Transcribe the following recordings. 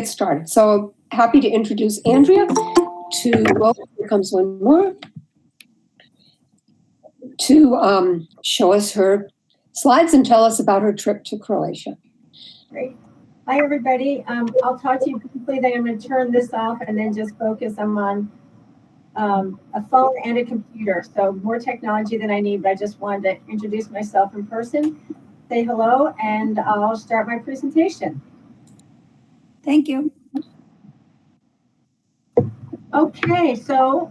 get started. So happy to introduce Andrea to, here comes one more, to show us her slides and tell us about her trip to Croatia. Great. Hi, everybody. I'll talk to you briefly, then I'm going to turn this off and then just focus. I'm on a phone and a computer, so more technology than I need, but I just wanted to introduce myself in person, say hello, and I'll start my presentation. Thank you. Okay, so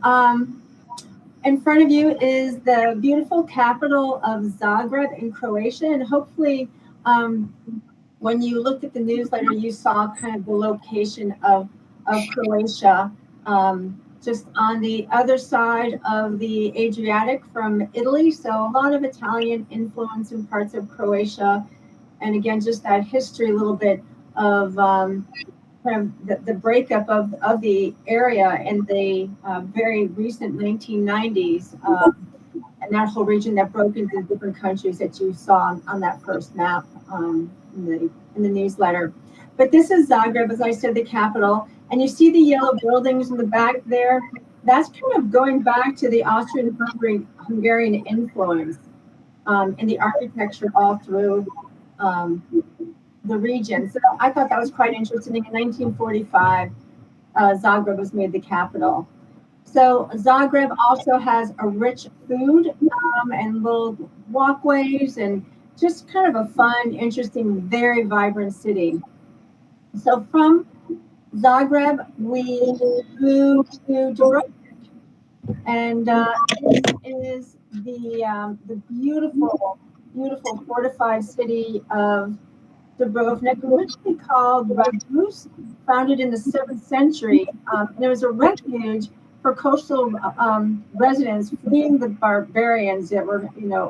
in front of you is the beautiful capital of Zagreb in Croatia, and hopefully when you looked at the newsletter, you saw kind of the location of Croatia, just on the other side of the Adriatic from Italy. So a lot of Italian influence in parts of Croatia. And again, just that history, a little bit of kind of the breakup of the area in the very recent 1990s. And that whole region that broke into different countries that you saw on that first map in the newsletter. But this is Zagreb, as I said, the capital. And you see the yellow buildings in the back there. That's kind of going back to the Austrian-Hungarian influence in the architecture all through the region. So I thought that was quite interesting. In 1945, Zagreb was made the capital. So Zagreb also has a rich food and little walkways and just kind of a fun, interesting, very vibrant city. So from Zagreb, we moved to Dubrovnik, and this is the beautiful, beautiful fortified city of Dubrovnik, originally called Raguse, founded in the 7th century. And it was a refuge for coastal residents fleeing the barbarians that were,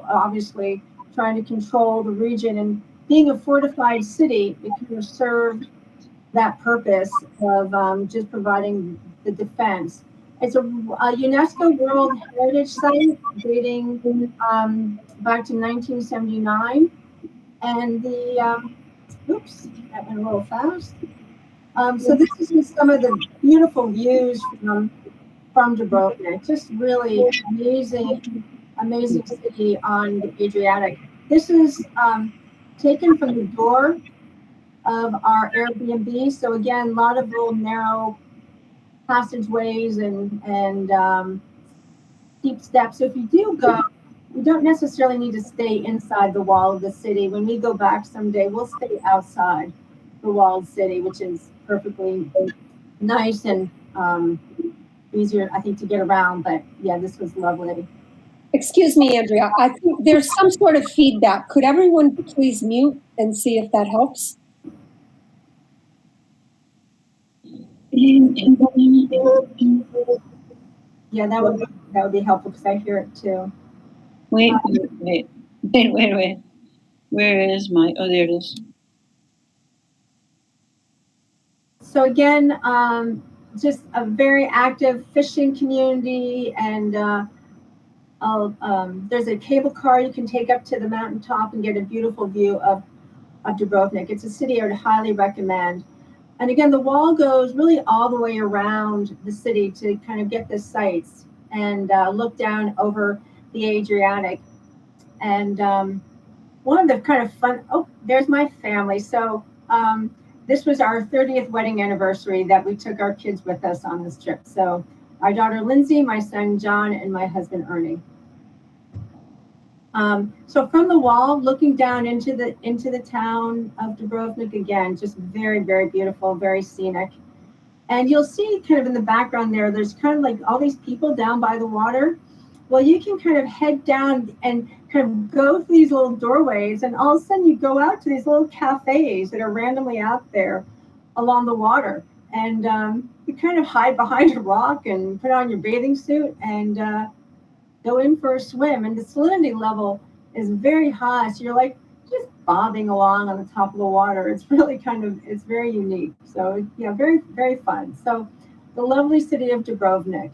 obviously trying to control the region. And being a fortified city, it kind of served that purpose of just providing the defense. It's a UNESCO World Heritage Site dating back to 1979. And oops, that went a little fast. So this is just some of the beautiful views from Dubrovnik. Just really amazing city on the Adriatic. This is taken from the door of our Airbnb. So again, a lot of little narrow passageways and steep steps. So if you do go, you don't necessarily need to stay inside the wall of the city. When we go back someday, we'll stay outside the walled city, which is perfectly nice and easier, I think, to get around. But yeah, this was lovely. Excuse me, Andrea. I think there's some sort of feedback. Could everyone please mute and see if that helps? Yeah, that would be helpful because I hear it too. Wait. Where is my, oh, there it is. So again, just a very active fishing community, and there's a cable car you can take up to the mountaintop and get a beautiful view of Dubrovnik. It's a city I would highly recommend. And again, the wall goes really all the way around the city to kind of get the sights and look down over the Adriatic. And one of the kind of fun, oh, there's my family. So this was our 30th wedding anniversary that we took our kids with us on this trip. So our daughter Lindsay, my son John, and my husband Ernie. So from the wall, looking down into the town of Dubrovnik, again, just very, very beautiful, very scenic. And you'll see kind of in the background there's kind of like all these people down by the water. Well, you can kind of head down and kind of go through these little doorways, and all of a sudden you go out to these little cafes that are randomly out there along the water. And you kind of hide behind a rock and put on your bathing suit and go in for a swim. And the salinity level is very high, so you're like just bobbing along on the top of the water. It's really it's very unique. So yeah, very, very fun. So the lovely city of Dubrovnik.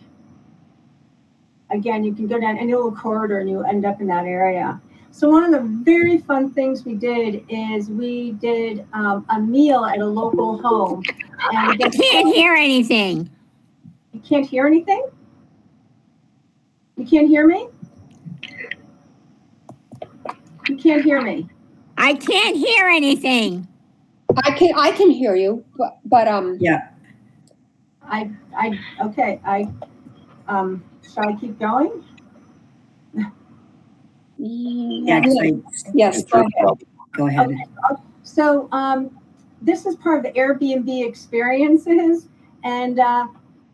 Again, you can go down any little corridor and you end up in that area. So one of the very fun things we did is we did a meal at a local home. And I can't hear anything. You can't hear anything? You can't hear me? You can't hear me. I can't hear anything. I can hear you, but Yeah. Okay. Shall I keep going? Yeah. yes, go ahead. Go ahead. Okay. So this is part of the Airbnb experiences, and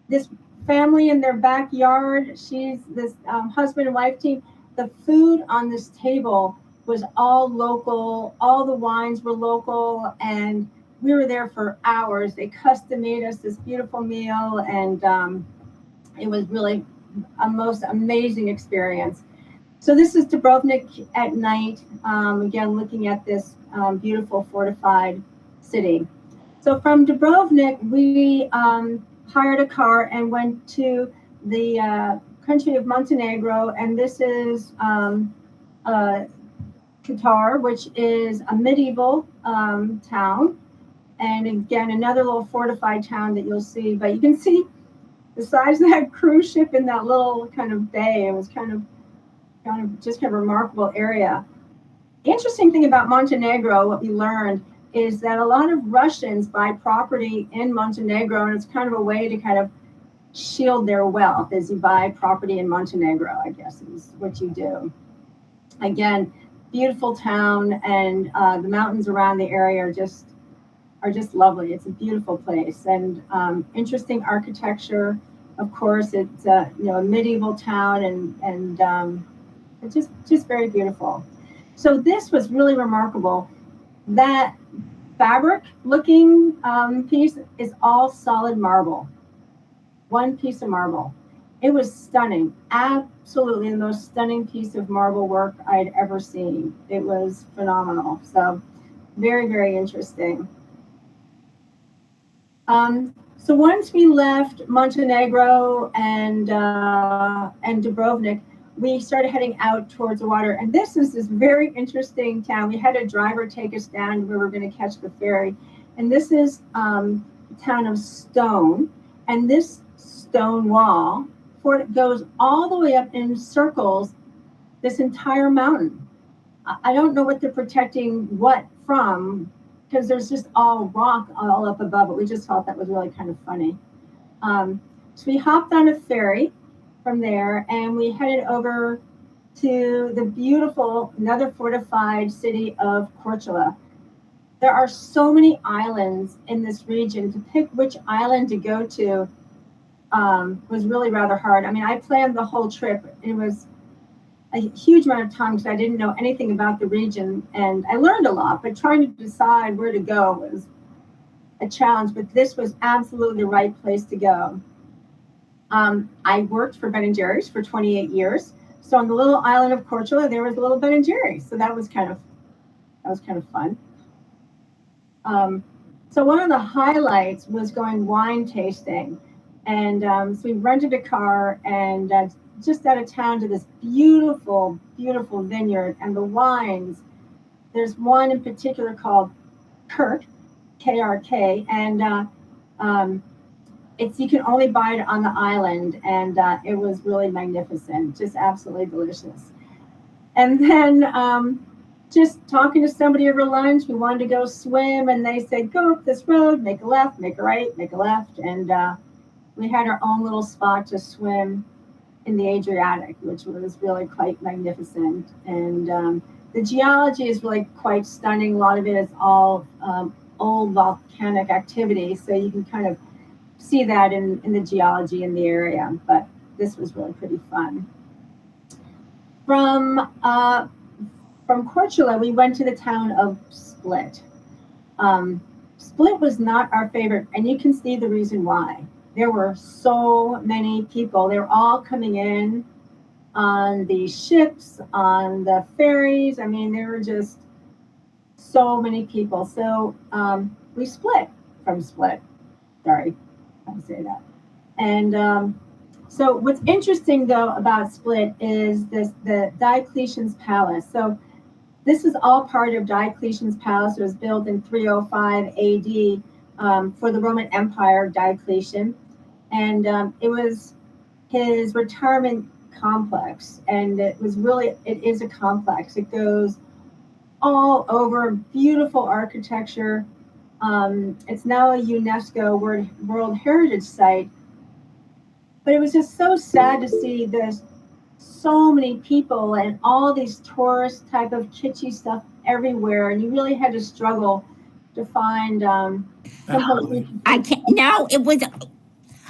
this family in their backyard. She's this husband and wife team. The food on this table was all local. All the wines were local, and we were there for hours. They custom made us this beautiful meal, and it was really a most amazing experience. So this is Dubrovnik at night. Again, looking at this beautiful fortified city. So from Dubrovnik, we hired a car and went to the country of Montenegro, and this is Qatar, which is a medieval town, and again another little fortified town that you'll see. But you can see the size of that cruise ship in that little kind of bay. It was kind of a remarkable area. The interesting thing about Montenegro, what we learned, is that a lot of Russians buy property in Montenegro, and it's kind of a way to kind of shield their wealth as you buy property in Montenegro, I guess is what you do. Again, beautiful town, and the mountains around the area are just lovely. It's a beautiful place, and interesting architecture. Of course, it's a medieval town, and it's just very beautiful. So this was really remarkable. That fabric looking piece is all solid marble. One piece of marble. It was stunning. Absolutely the most stunning piece of marble work I'd ever seen. It was phenomenal. So very, very interesting. So once we left Montenegro and Dubrovnik, we started heading out towards the water. And this is this very interesting town. We had a driver take us down where we were going to catch the ferry. And this is the town of Stone. And this stone wall goes all the way up and circles this entire mountain. I don't know what they're protecting what from, because there's just all rock all up above it. We just thought that was really kind of funny. So we hopped on a ferry from there, and we headed over to the beautiful, another fortified city of Croatia. There are so many islands in this region. To pick which island to go to was really rather hard. I mean, I planned the whole trip. It was a huge amount of time because I didn't know anything about the region, and I learned a lot, but trying to decide where to go was a challenge. But this was absolutely the right place to go. I worked for Ben & Jerry's for 28 years. So on the little island of Croatia, there was a little Ben & Jerry's. So that was kind of fun. So one of the highlights was going wine tasting. And so we rented a car and just out of town to this beautiful, beautiful vineyard. And the wines, there's one in particular called Kirk, K-R-K, and you can only buy it on the island, and it was really magnificent, just absolutely delicious. And then just talking to somebody over lunch, we wanted to go swim, and they said, go up this road, make a left, make a right, make a left, and we had our own little spot to swim in the Adriatic, which was really quite magnificent. And the geology is really quite stunning. A lot of it is all old volcanic activity, so you can kind of see that in the geology in the area, but this was really pretty fun. From Korčula, we went to the town of Split. Split was not our favorite, and you can see the reason why. There were so many people. They were all coming in on the ships, on the ferries. I mean, there were just so many people. So we split from Split. Sorry. I say that. And so what's interesting though about Split is the Diocletian's Palace. So this is all part of Diocletian's palace. It was built in 305 AD for the Roman Empire, Diocletian. And it was his retirement complex. And it is a complex. It goes all over, beautiful architecture. It's now a UNESCO World Heritage Site. But it was just so sad to see this, so many people and all these tourist type of kitschy stuff everywhere. And you really had to struggle to find I can't. No, it was.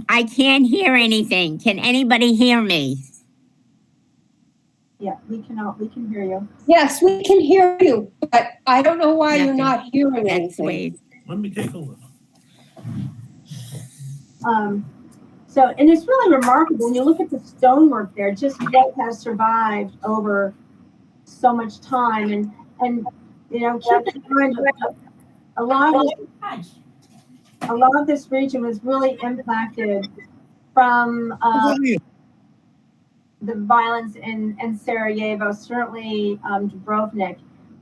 I can't hear anything. Can anybody hear me? Yeah, we can hear you. Yes, we can hear you, but I don't know why you're Nothing. not hearing That's anything. weird. Let me take a look. So, and it's really remarkable when you look at the stonework there, just what has survived over so much time. And you know, keep in mind a lot of this region was really impacted from the violence in Sarajevo. Certainly, Dubrovnik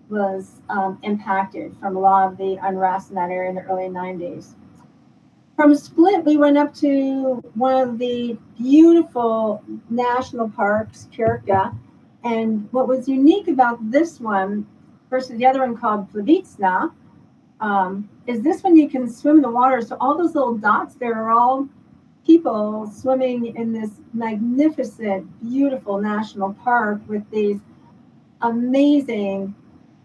was impacted from a lot of the unrest in that area in the early 90s. From Split, we went up to one of the beautiful national parks, Kirka. And what was unique about this one versus the other one called Plavicna, is this one you can swim in the water. So all those little dots there are all people swimming in this magnificent, beautiful national park with these amazing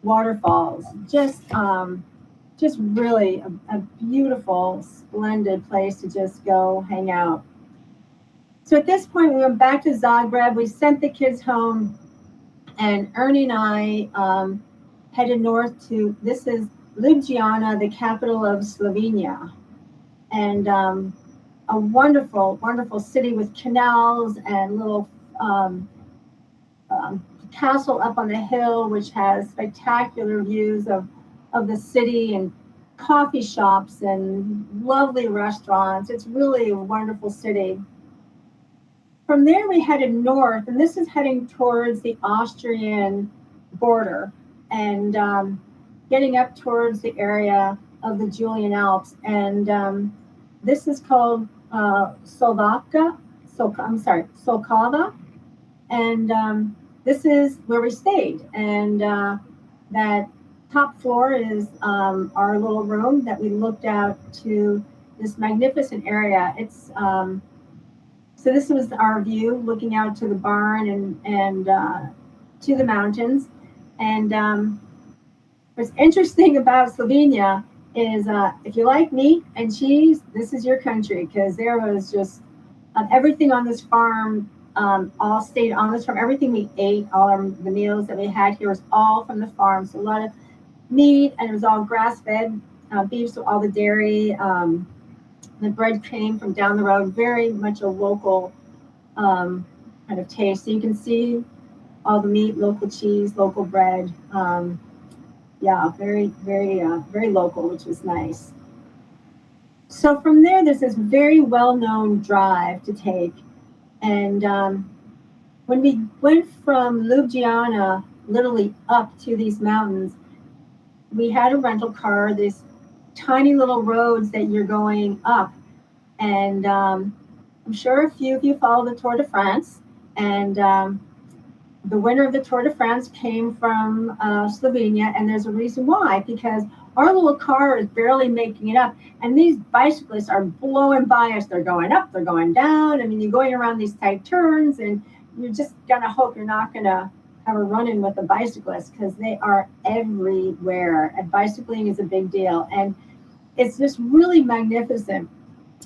waterfalls. Just really a beautiful, splendid place to just go hang out. So at this point, we went back to Zagreb. We sent the kids home, and Ernie and I headed north to, this is Ljubljana, the capital of Slovenia. And a wonderful, wonderful city with canals and little castle up on the hill, which has spectacular views of the city and coffee shops and lovely restaurants. It's really a wonderful city. From there, we headed north, and this is heading towards the Austrian border and getting up towards the area of the Julian Alps. And this is called Solkava. And this is where we stayed. And that top floor is our little room that we looked out to this magnificent area. It's so this was our view, looking out to the barn and to the mountains. And what's interesting about Slovenia is if you like meat and cheese, this is your country, because there was just everything on this farm. All stayed on this farm. Everything we ate, the meals that we had here was all from the farm. So a lot of meat, and it was all grass-fed beef, so all the dairy. The bread came from down the road, very much a local kind of taste. So you can see all the meat, local cheese, local bread. Yeah, very, very, very local, which was nice. So from there, there's this very well-known drive to take. And when we went from Ljubljana literally up to these mountains, we had a rental car, these tiny little roads that you're going up. And I'm sure a few of you follow the Tour de France. And the winner of the Tour de France came from Slovenia. And there's a reason why, because our little car is barely making it up. And these bicyclists are blowing by us. They're going up, they're going down. I mean, you're going around these tight turns, and you're just going to hope you're not going to have a run-in with the bicyclists, because they are everywhere. And bicycling is a big deal. And it's just really magnificent.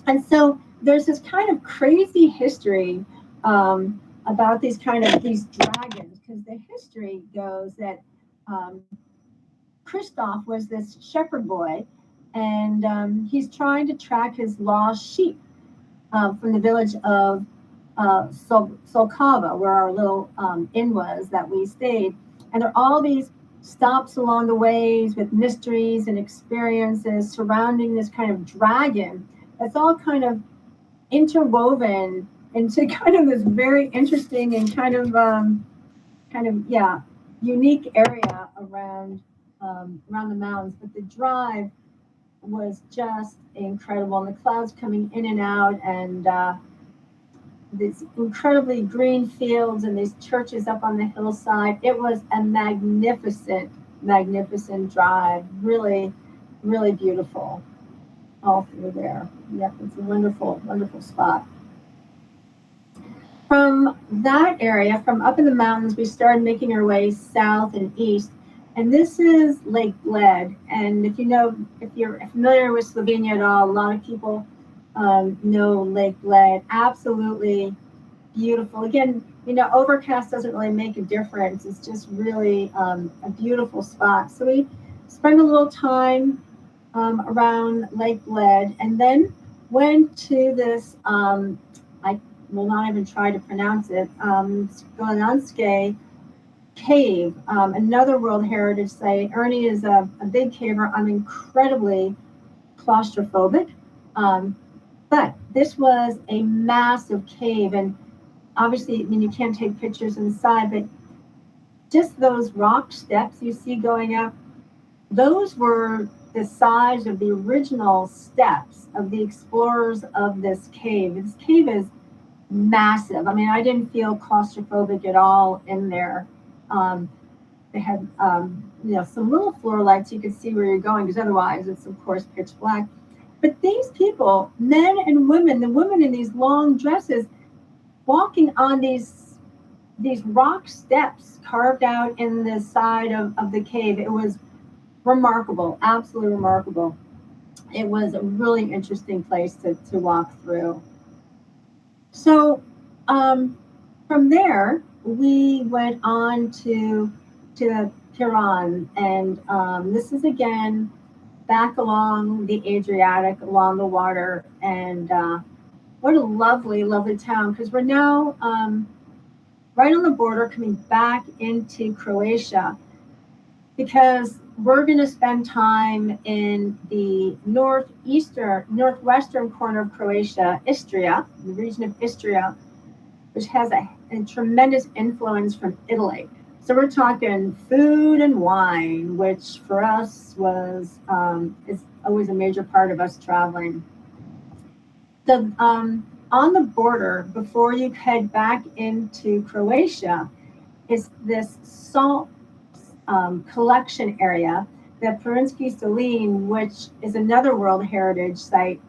And so there's this kind of crazy history about these dragons, because the history goes that Christoph was this shepherd boy, and he's trying to track his lost sheep from the village of Solkava, where our little inn was that we stayed. And there are all these stops along the ways with mysteries and experiences surrounding this kind of dragon that's all kind of interwoven into kind of this very interesting and kind of unique area around the mountains, but the drive was just incredible. And the clouds coming in and out, and these incredibly green fields and these churches up on the hillside. It was a magnificent, magnificent drive. Really, really beautiful all through there. Yeah, it's a wonderful, wonderful spot. From that area, from up in the mountains, we started making our way south and east. And this is Lake Bled. And if you're familiar with Slovenia at all, a lot of people know Lake Bled. Absolutely beautiful. Again, overcast doesn't really make a difference. It's just really a beautiful spot. So we spent a little time around Lake Bled, and then went to this, I will not even try to pronounce it, Golanske cave, another World Heritage Site. Ernie is a big caver. I'm incredibly claustrophobic, but this was a massive cave, and obviously, you can't take pictures inside, but just those rock steps you see going up, those were the size of the original steps of the explorers of this cave. This cave is massive. I didn't feel claustrophobic at all in there. They had, some little floor lights you could see where you're going, because otherwise it's, of course, pitch black. But these people, men and women, the women in these long dresses, walking on these rock steps carved out in the side of the cave. It was remarkable, absolutely remarkable. It was a really interesting place to walk through. So from there, we went on to Piran, and this is again back along the Adriatic, along the water, and what a lovely, lovely town, because we're now right on the border coming back into Croatia, because we're going to spend time in the northwestern corner of Croatia, Istria, the region of Istria, which has a tremendous influence from Italy. So we're talking food and wine, which for us is always a major part of us traveling. On the border, before you head back into Croatia, is this salt collection area, the Pirinski Solin, which is another World Heritage Site.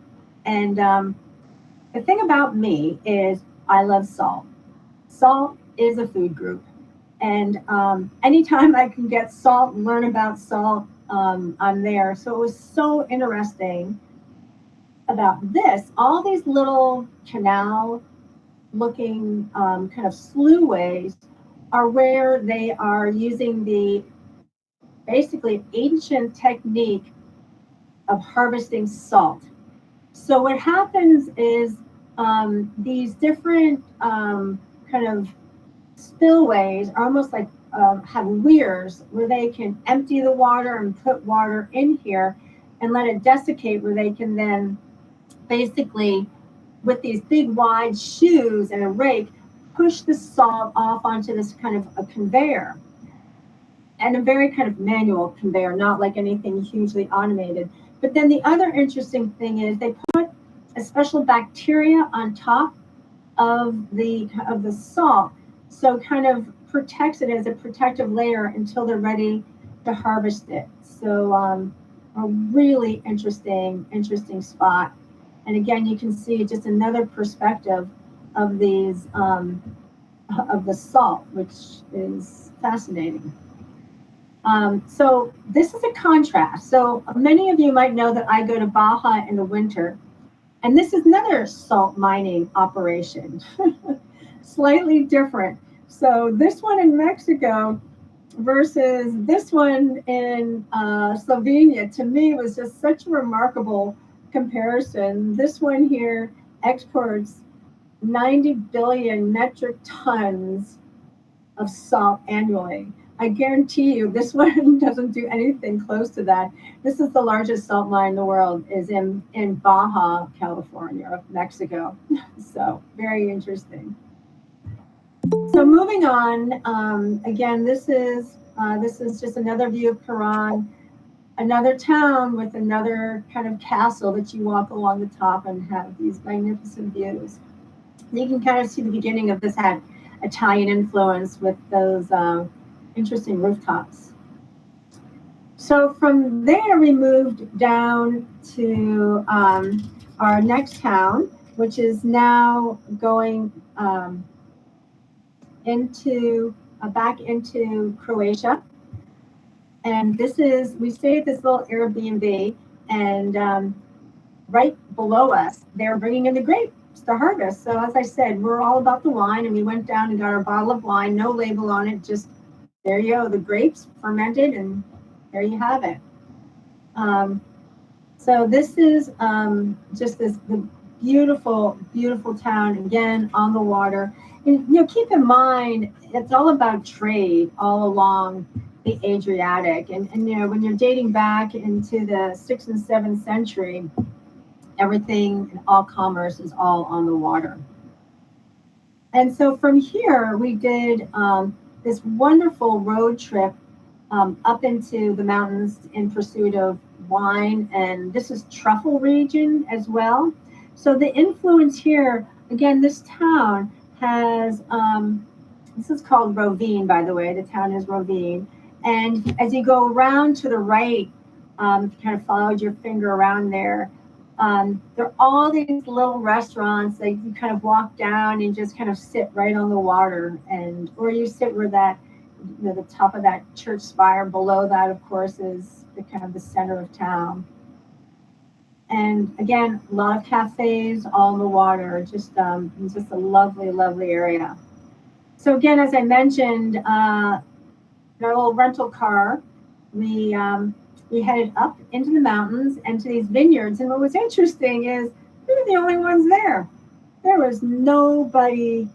And the thing about me is I love salt. Salt is a food group. And anytime I can get salt and learn about salt, I'm there. So it was so interesting about this. All these little canal looking kind of sluways are where they are using the basically ancient technique of harvesting salt. So what happens is these different kind of spillways are almost like have weirs where they can empty the water and put water in here and let it desiccate, where they can then basically, with these big wide shoes and a rake, push the salt off onto this kind of a conveyor, and a very kind of manual conveyor, not like anything hugely automated. But then the other interesting thing is they put a special bacteria on top of the salt, so kind of protects it as a protective layer until they're ready to harvest it. So a really interesting spot. And again, you can see just another perspective of these of the salt, which is fascinating. So this is a contrast. So many of you might know that I go to Baja in the winter, and this is another salt mining operation, slightly different. So this one in Mexico versus this one in Slovenia, to me, was just such a remarkable comparison. This one here exports 90 billion metric tons of salt annually. I guarantee you this one doesn't do anything close to that. This is the largest salt mine in the world, is in Baja, California, Mexico. So very interesting. So moving on, again, this is This is just another view of Paran, another town with another kind of castle that you walk along the top and have these magnificent views. You can kind of see the beginning of this had Italian influence with those interesting rooftops. So from there, we moved down to our next town, which is now going back into Croatia. And this is, we stayed at this little Airbnb, and right below us, they're bringing in the grapes to harvest. So as I said, we're all about the wine, and we went down and got our bottle of wine, no label on it, just there you go, the grapes fermented, and there you have it. So this is just the beautiful, beautiful town, again, on the water. And, keep in mind, it's all about trade all along the Adriatic. And when you're dating back into the 6th and 7th century, everything and all commerce is all on the water. And so from here, we did this wonderful road trip up into the mountains in pursuit of wine. And this is truffle region as well. So the influence here, again, this town has, this is called Rovine, by the way, the town is Rovine. And as you go around to the right, kind of followed your finger around there, there are all these little restaurants that you kind of walk down and just kind of sit right on the water, or you sit where that, the top of that church spire. Below that, of course, is the kind of the center of town. And again, a lot of cafes all on the water, just a lovely, lovely area. So again, as I mentioned, our little rental car, we headed up into the mountains and to these vineyards. And what was interesting is we were the only ones there. There was nobody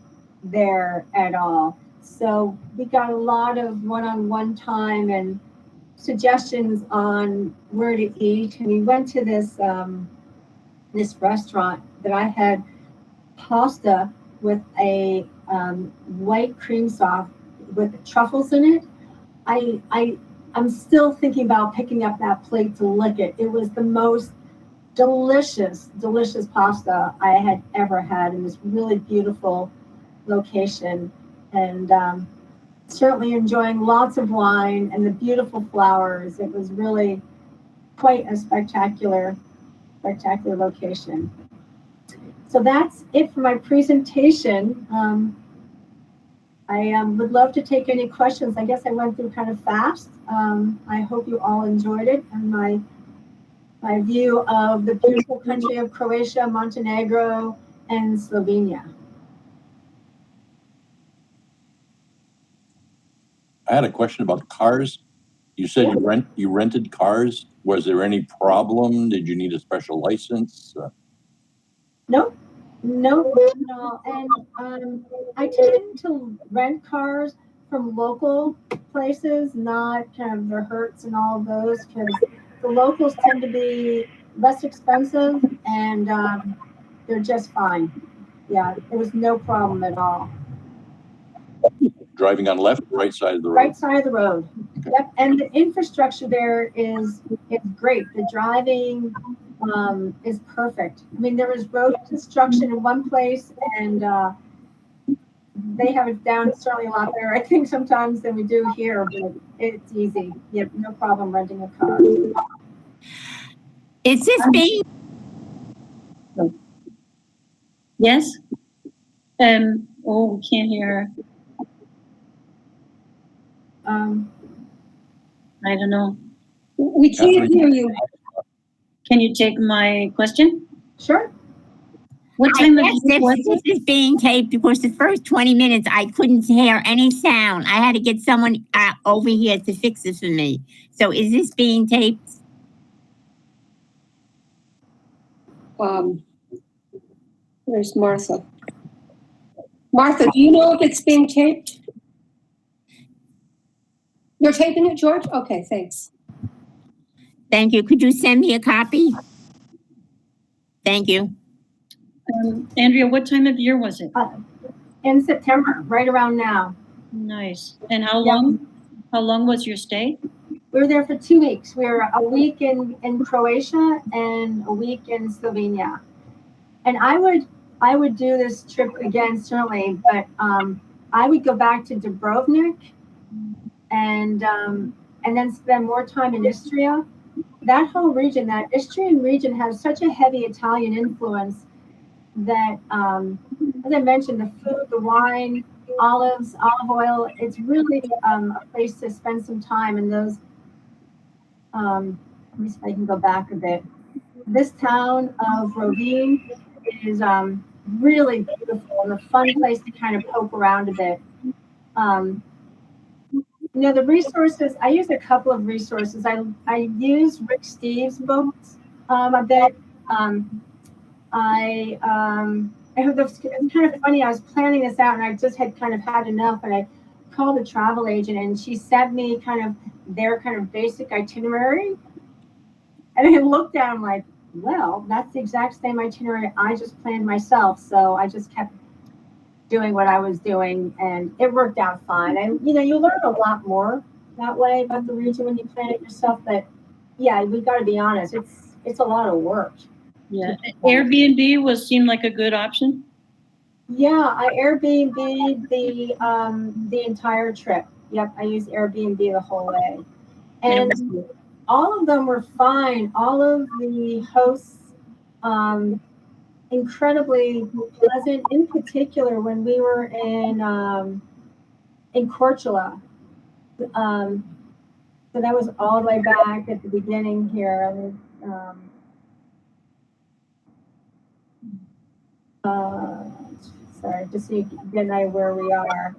there at all. So we got a lot of one-on-one time and suggestions on where to eat. And we went to this this restaurant that I had pasta with a white cream sauce with truffles in it. I'm still thinking about picking up that plate to lick it. It was the most delicious, delicious pasta I had ever had in this really beautiful location. And certainly enjoying lots of wine and the beautiful flowers. It was really quite a spectacular location. So that's it for my presentation. I would love to take any questions. I guess I went through kind of fast. I hope you all enjoyed it, and my view of the beautiful country of Croatia, Montenegro, and Slovenia. I had a question about cars. You said you rented cars. Was there any problem? Did you need a special license? Nope, not at all. And I tend to rent cars from local places, not kind of the Hertz and all of those, because the locals tend to be less expensive, and they're just fine. Yeah, there was no problem at all. Driving on left, right side of the road? Right side of the road. Okay. Yep, and the infrastructure there is great. The driving is perfect. I mean, there was road construction in one place, and they have it down certainly a lot better, I think, sometimes than we do here, but it's easy. You have no problem renting a car. Is this being? Yes? Oh, we can't hear. I don't know. We can't hear you. Can you take my question? Sure. What I time of guess year was this it? is being taped because the first 20 minutes I couldn't hear any sound. I had to get someone over here to fix it for me. So is this being taped? There's Martha. Martha, do you know if it's being taped? You're taping it, George? Okay, thanks. Thank you. Could you send me a copy? Thank you. Andrea, what time of year was it? In September, right around now. Nice. And how long? How long was your stay? We were there for 2 weeks. We were a week in Croatia and a week in Slovenia. And I would do this trip again certainly, but I would go back to Dubrovnik and then spend more time in Istria. That whole region, that Istrian region, has such a heavy Italian influence that, as I mentioned, the food, the wine, olives, olive oil, it's really a place to spend some time. And those, let me see if I can go back a bit. This town of Rovinj is really beautiful and a fun place to kind of poke around a bit. The resources, I use a couple of resources. I use Rick Steves' books a bit. It's kind of funny. I was planning this out and I just had kind of had enough, and I called a travel agent and she sent me kind of their kind of basic itinerary. And I looked at them like, well, that's the exact same itinerary I just planned myself. So I just kept doing what I was doing and it worked out fine. And, you learn a lot more that way about the region when you plan it yourself. But yeah, we got to be honest. It's a lot of work. Yeah. Airbnb seemed like a good option. Yeah, I Airbnb the entire trip. Yep, I used Airbnb the whole way. And all of them were fine. All of the hosts, incredibly pleasant. In particular, when we were in Cortula, so that was all the way back at the beginning here. Sorry, just so you get an idea where we are.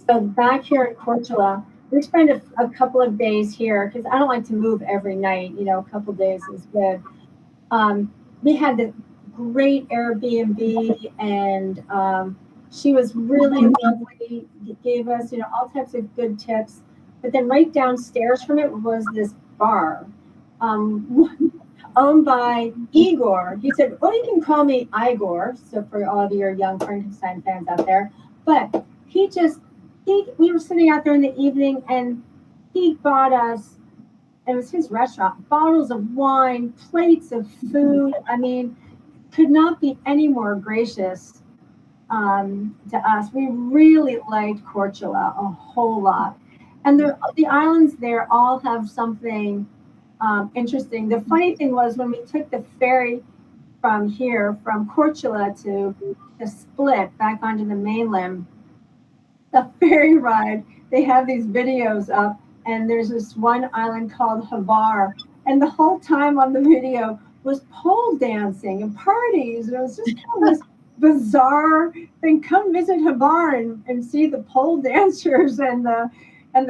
So back here in Cortula, we spent a couple of days here because I don't like to move every night. A couple of days is good. We had the great Airbnb, and she was really lovely. Gave us, all types of good tips. But then right downstairs from it was this bar, owned by Igor. He said, "Well, you can call me Igor." So for all of your young Frankenstein fans out there, but we were sitting out there in the evening, and he bought us. It was his restaurant. Bottles of wine, plates of food. I mean, could not be any more gracious to us. We really liked Cortula a whole lot, and the islands there all have something interesting. The funny thing was when we took the ferry from Cortula to Split back onto the mainland, the ferry ride, they have these videos up, and there's this one island called Hvar, and the whole time on the video was pole dancing and parties. It was just kind of this bizarre thing. Come visit Hvar and see the pole dancers and the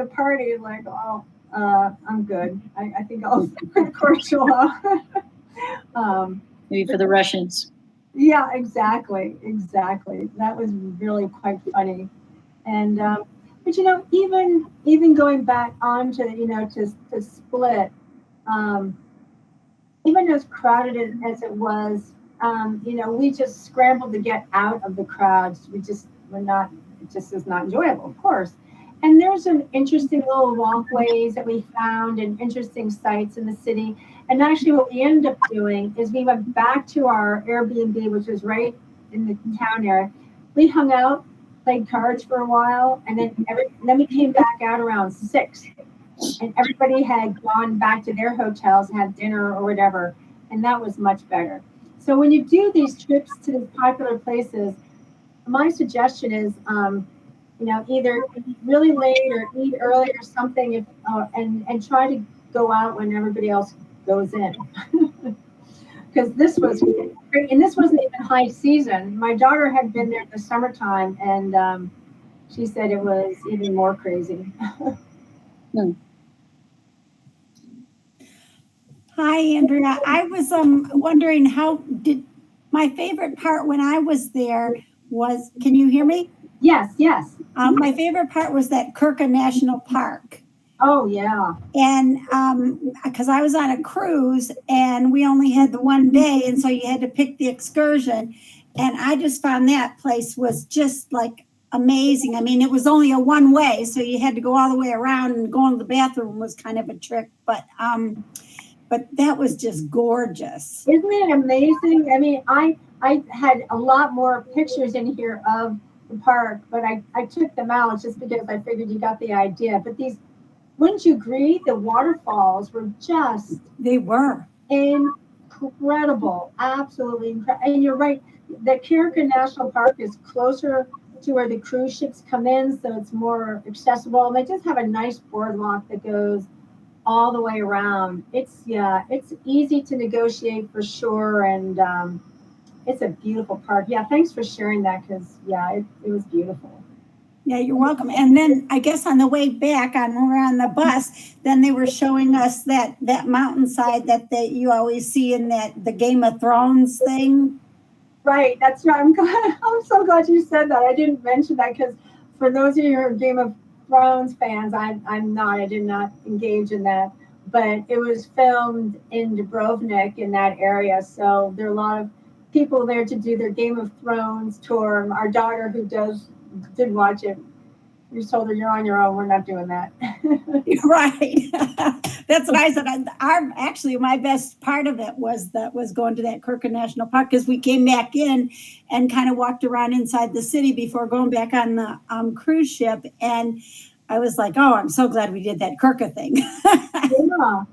party. Like, oh, I'm good. I think I'll Cortula. Maybe for the Russians. Yeah, exactly. That was really quite funny. And but even going back on to to Split, even as crowded as it was, we just scrambled to get out of the crowds. It just is not enjoyable, of course. And there's some interesting little walkways that we found and interesting sites in the city. And actually what we ended up doing is we went back to our Airbnb, which was right in the town area. We hung out, played cards for a while, and then we came back out around 6. And everybody had gone back to their hotels and had dinner or whatever. And that was much better. So when you do these trips to these popular places, my suggestion is, either eat really late or eat early or something, and try to go out when everybody else goes in. Because this was great, and this wasn't even high season. My daughter had been there in the summertime, and she said it was even more crazy. Hi, Andrea. I was wondering my favorite part when I was there was, can you hear me? Yes. My favorite part was that Kirka National Park. Oh, yeah. And because I was on a cruise and we only had the one day, and so you had to pick the excursion. And I just found that place was just like amazing. I mean, it was only a one way, so you had to go all the way around, and going to the bathroom was kind of a trick, but that was just gorgeous. Isn't it amazing? I mean, I had a lot more pictures in here of the park, but I took them out just because I figured you got the idea. But these, wouldn't you agree, the waterfalls were just They were. incredible, absolutely incredible. And you're right, the Kirika National Park is closer to where the cruise ships come in, so it's more accessible. And they just have a nice boardwalk that goes all the way around. It's easy to negotiate for sure, and it's a beautiful park. Yeah, thanks for sharing that, because it was beautiful. Yeah, you're welcome. And then I guess on the way back, when we were on the bus, then they were showing us that mountainside that you always see in the Game of Thrones thing. Right, that's right. I'm so glad you said that. I didn't mention that because for those of you who are Game of Thrones fans, I'm not. I did not engage in that. But it was filmed in Dubrovnik, in that area, so there are a lot of people there to do their Game of Thrones tour. Our daughter, who did watch it, we told her, "You're on your own. We're not doing that." Right. That's what I said. Actually, my best part of it was going to that Kirka National Park, because we came back in and kind of walked around inside the city before going back on the cruise ship. And I was like, oh, I'm so glad we did that Kirka thing. Yeah,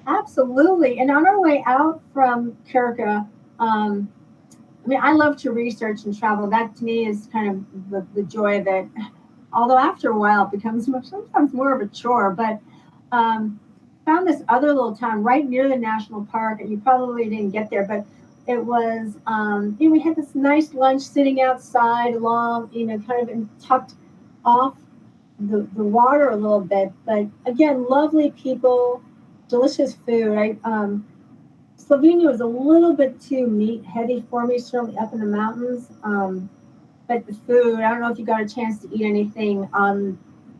absolutely. And on our way out from Kirka, I mean, I love to research and travel. That to me is kind of the joy of it. Although after a while it becomes sometimes more of a chore, but found this other little town right near the national park, and you probably didn't get there, but it was, we had this nice lunch sitting outside along, kind of tucked off the water a little bit, but again, lovely people, delicious food. Slovenia was a little bit too meat heavy for me, certainly up in the mountains. But the food, I don't know if you got a chance to eat anything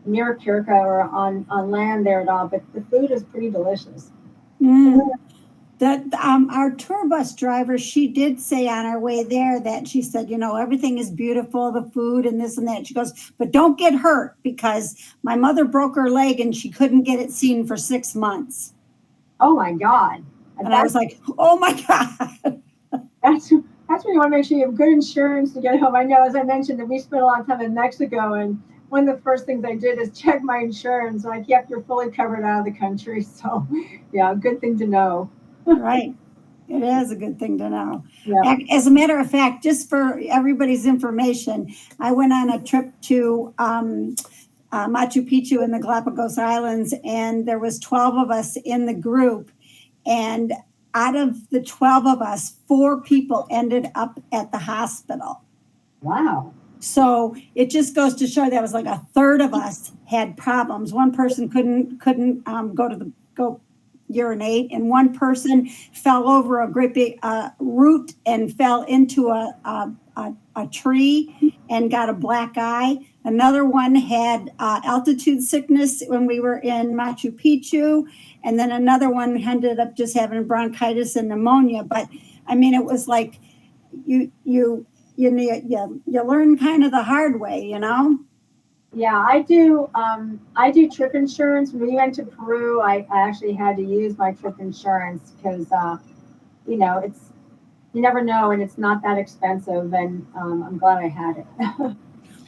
near Kirka or on land there at all, but the food is pretty delicious. That our tour bus driver, she did say on our way there that she said, everything is beautiful, the food and this and that. She goes, but don't get hurt, because my mother broke her leg and she couldn't get it seen for 6 months. Oh my God. And I was like, oh my God. That's when you want to make sure you have good insurance to get home. I know, as I mentioned, that we spent a lot of time in Mexico, and one of the first things I did is check my insurance. Like, yep, you're fully covered out of the country. So, yeah, good thing to know. Right. It is a good thing to know. Yeah. As a matter of fact, just for everybody's information, I went on a trip to Machu Picchu in the Galapagos Islands, and there was 12 of us in the group, and out of the 12 of us, 4 people ended up at the hospital. Wow. So it just goes to show that was like a third of us had problems. One person couldn't go urinate, and one person fell over a great big root and fell into a tree and got a black eye. Another one had altitude sickness when we were in Machu Picchu, and then another one ended up just having bronchitis and pneumonia. But I mean, it was like you learn kind of the hard way, Yeah, I do. I do trip insurance. When we went to Peru, I actually had to use my trip insurance because, it's, you never know, and it's not that expensive, and I'm glad I had it.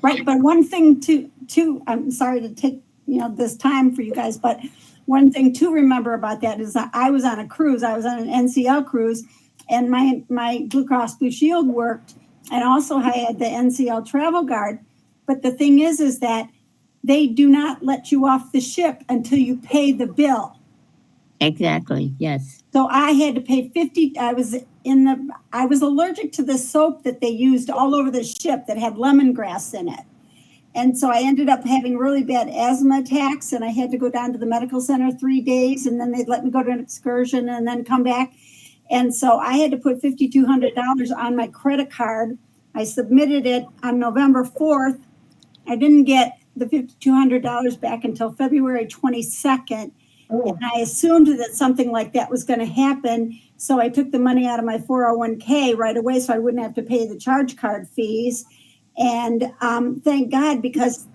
Right, but one thing too, I'm sorry to take this time for you guys, but one thing to remember about that is that I was on a cruise. I was on an NCL cruise, and my Blue Cross Blue Shield worked, and also I had the NCL Travel Guard. But the thing is that they do not let you off the ship until you pay the bill. Exactly. Yes. So I had to pay 50. I was allergic to the soap that they used all over the ship that had lemongrass in it. And so I ended up having really bad asthma attacks, and I had to go down to the medical center 3 days, and then they'd let me go to an excursion and then come back. And so I had to put $5,200 on my credit card. I submitted it on November 4th. I didn't get the $5,200 back until February 22nd. Oh, And I assumed that something like that was going to happen. So I took the money out of my 401k right away so I wouldn't have to pay the charge card fees. And thank God, because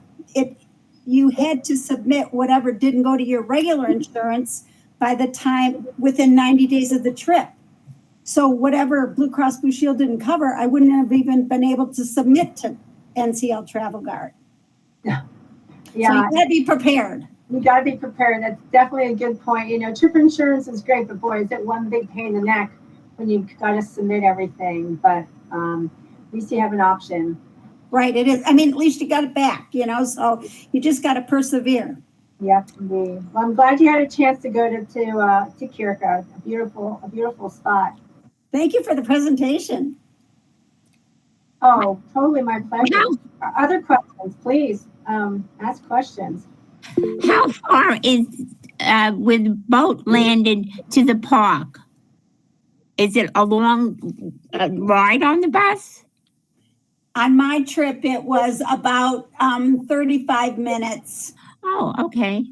you had to submit whatever didn't go to your regular insurance by the time within 90 days of the trip. So whatever Blue Cross Blue Shield didn't cover, I wouldn't have even been able to submit to NCL Travel Guard. yeah. So you got to be prepared. You got to be prepared. That's definitely a good point. You know, trip insurance is great, but boy, is it one big pain in the neck when you've got to submit everything. But at least you have an option. Right, it is. I mean, at least you got it back, you know, so you just got to persevere. Yep, indeed. Well, I'm glad you had a chance to go to Kirka. A beautiful spot. Thank you for the presentation. Oh, totally my pleasure. Other questions, please. Ask questions. How far is with boat landed to the park? Is it a long ride on the bus? On my trip, it was about 35 minutes. Oh, okay.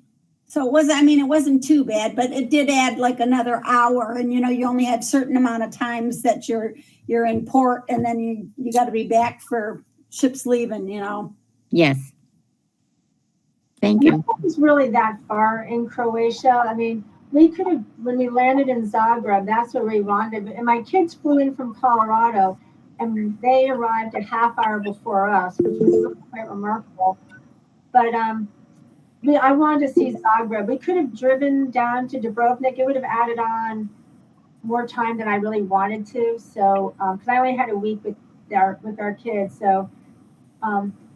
So it wasn't too bad, but it did add like another hour. And, you know, you only had certain amount of times that you're in port, and then you got to be back for ships leaving, you know. Yes. Thank you. It was really that far in Croatia. I mean, we could have, when we landed in Zagreb, that's where we rendezvoused. And my kids flew in from Colorado, and they arrived a half hour before us, which was really quite remarkable. But I wanted to see Zagreb. We could have driven down to Dubrovnik. It would have added on more time than I really wanted to. So, because I only had a week with our kids, so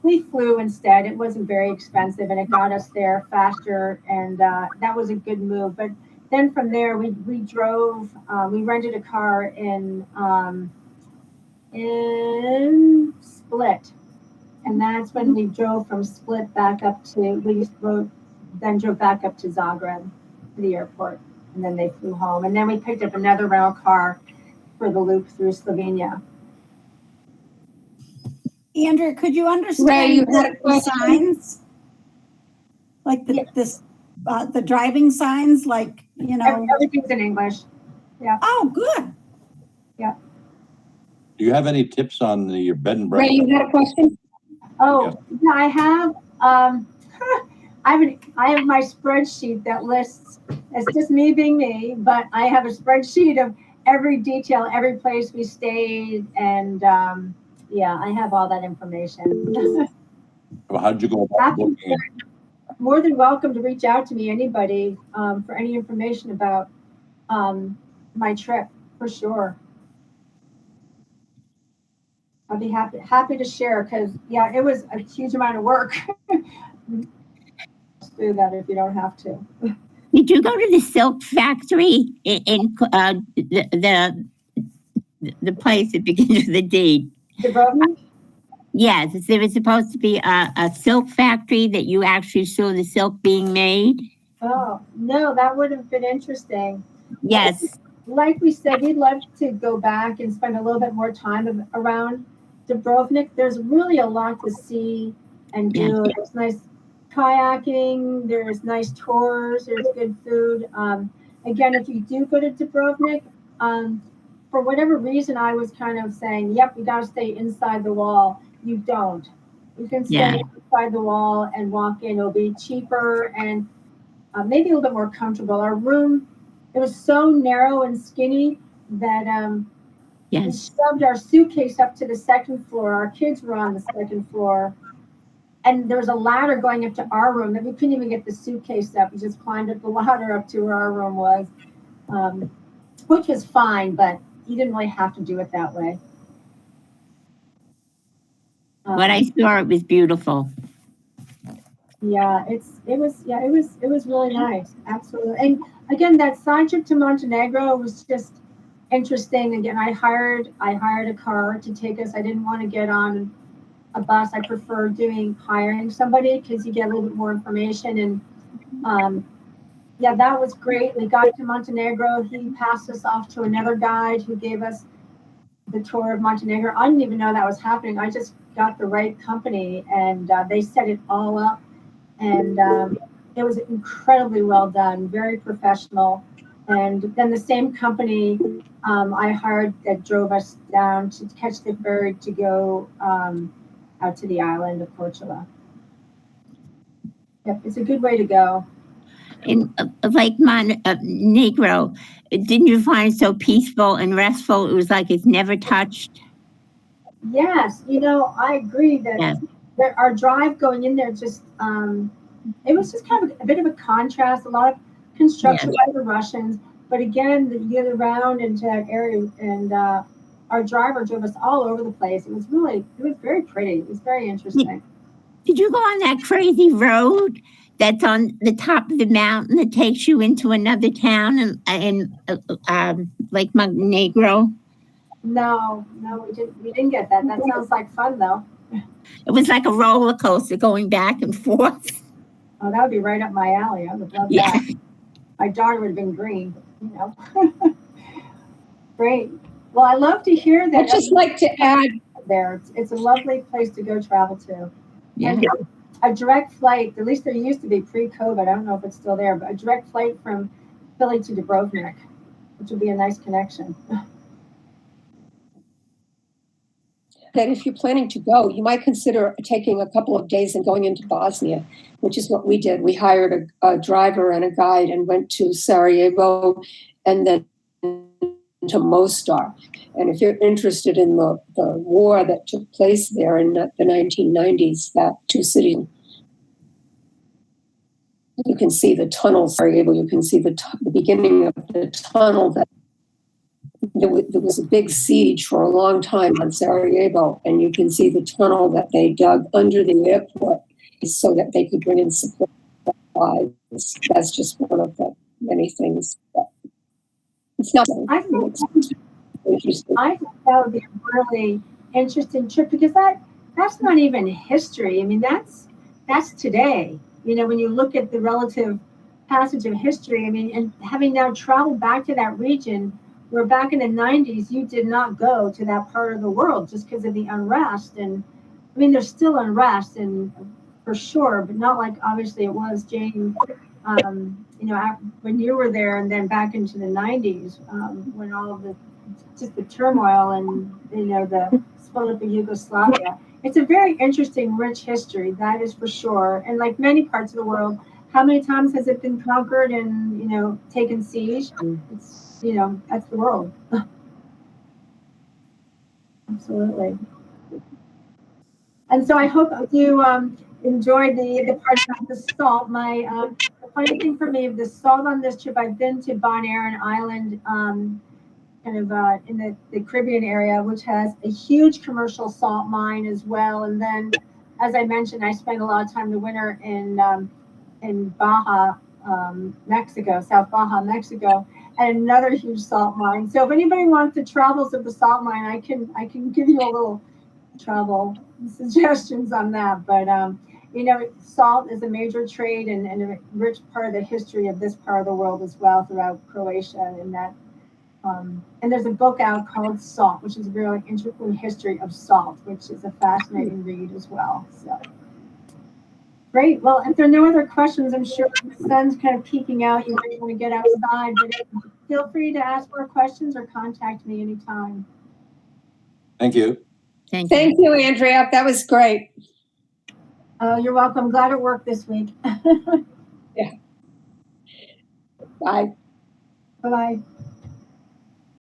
we flew instead. It wasn't very expensive, and it got us there faster, and that was a good move. But then from there, we drove. We rented a car in Split, and that's when we drove from Split back up to. Then drove back up to Zagreb, to the airport, and then they flew home. And then we picked up another rental car for the loop through Slovenia. Andrea, could you understand Ray, you had a the question? signs? Like the driving signs, like, you know. Everything's in English. Oh, good. Do you have any tips on your bed and Ray, breakfast? you had a question? Oh, yeah, I have. I have my spreadsheet that lists. It's just me being me, but I have a spreadsheet of every detail, every place we stayed, and I have all that information. How'd you go about booking it? More than welcome to reach out to me, anybody, for any information about my trip, for sure. I'll be happy to share, because it was a huge amount of work. Do that if you don't have to. Did you go to the silk factory in the place that begins with the D? Dubrovnik? Yes, there was supposed to be a silk factory that you actually saw the silk being made. Oh, no, that would have been interesting. Yes. Like we said, we'd love to go back and spend a little bit more time around Dubrovnik. There's really a lot to see and do. Yeah. There's nice kayaking, there's nice tours, there's good food. Again, if you do go to Dubrovnik, for whatever reason, I was kind of saying, yep, we got to stay inside the wall. You don't. You can stay inside the wall and walk in. It'll be cheaper and maybe a little bit more comfortable. Our room, it was so narrow and skinny that we shoved our suitcase up to the second floor. Our kids were on the second floor. And there was a ladder going up to our room that we couldn't even get the suitcase up. We just climbed up the ladder up to where our room was, which was fine, but you didn't really have to do it that way. What I saw, it was beautiful. Yeah, it was really nice. Absolutely. And again, that side trip to Montenegro was just interesting. Again, I hired a car to take us. I didn't want to get on a bus. I prefer hiring somebody because you get a little bit more information. And that was great. We got to Montenegro. He passed us off to another guide who gave us the tour of Montenegro. I didn't even know that was happening. I just got the right company, and they set it all up. And it was incredibly well done, very professional. And then the same company I hired that drove us down to catch the ferry to go out to the island of Cortula. Yep, it's a good way to go. In Lake Negro, didn't you find it so peaceful and restful? It was like it's never touched. Yes, I agree that our drive going in there just, it was just kind of a bit of a contrast, a lot of construction by the Russians. But again, you get around into that area, and our driver drove us all over the place. It was very pretty. It was very interesting. Did you go on that crazy road that's on the top of the mountain that takes you into another town in Lake Negro? No, we didn't get that. That sounds like fun, though. It was like a roller coaster going back and forth. Oh, that would be right up my alley. I would love that. My daughter would have been green, Great. Well, I love to hear that. I'd just like to add there. It's a lovely place to go travel to. Yeah. And a direct flight, at least there used to be pre-COVID, I don't know if it's still there, but a direct flight from Philly to Dubrovnik, which would be a nice connection. that if you're planning to go, you might consider taking a couple of days and going into Bosnia, which is what we did. We hired a driver and a guide and went to Sarajevo and then to Mostar. And if you're interested in the war that took place there in the 1990s, that two cities, you can see the tunnel, Sarajevo, you can see the beginning of the tunnel that there was a big siege for a long time on Sarajevo, and you can see the tunnel that they dug under the airport so that they could bring in supplies. That's just one of the many things. It's not. I think that would be a really interesting trip, because that's not even history. I mean, that's today. You know, when you look at the relative passage of history, I mean, and having now traveled back to that region, where back in the 90s, you did not go to that part of the world just because of the unrest. And I mean, there's still unrest, and for sure, but not like obviously it was, Jane, you know, when you were there, and then back into the 90s, when all of just the turmoil and, you know, the split up of Yugoslavia. It's a very interesting, rich history, that is for sure. And like many parts of the world, how many times has it been conquered and, you know, taken siege? It's, you know, that's the world. Absolutely. And so I hope you enjoyed the part about the salt. The funny thing for me, the salt on this trip, I've been to Bonaire Island, kind of in the Caribbean area, which has a huge commercial salt mine as well. And then, as I mentioned, I spent a lot of time in the winter in Baja, Mexico, South Baja, Mexico, and another huge salt mine. So if anybody wants the travels of the salt mine, I can give you a little travel suggestions on that. But you know, salt is a major trade and a rich part of the history of this part of the world as well, throughout Croatia, and that. And there's a book out called Salt, which is a really interesting history of salt, which is a fascinating read as well. So great. Well, if there are no other questions, I'm sure the sun's kind of peeking out. You might want to get outside, but feel free to ask more questions or contact me anytime. Thank you. Thank you. Thank you, Andrea. That was great. Oh, you're welcome. Glad it worked this week. Yeah. Bye. Bye-bye.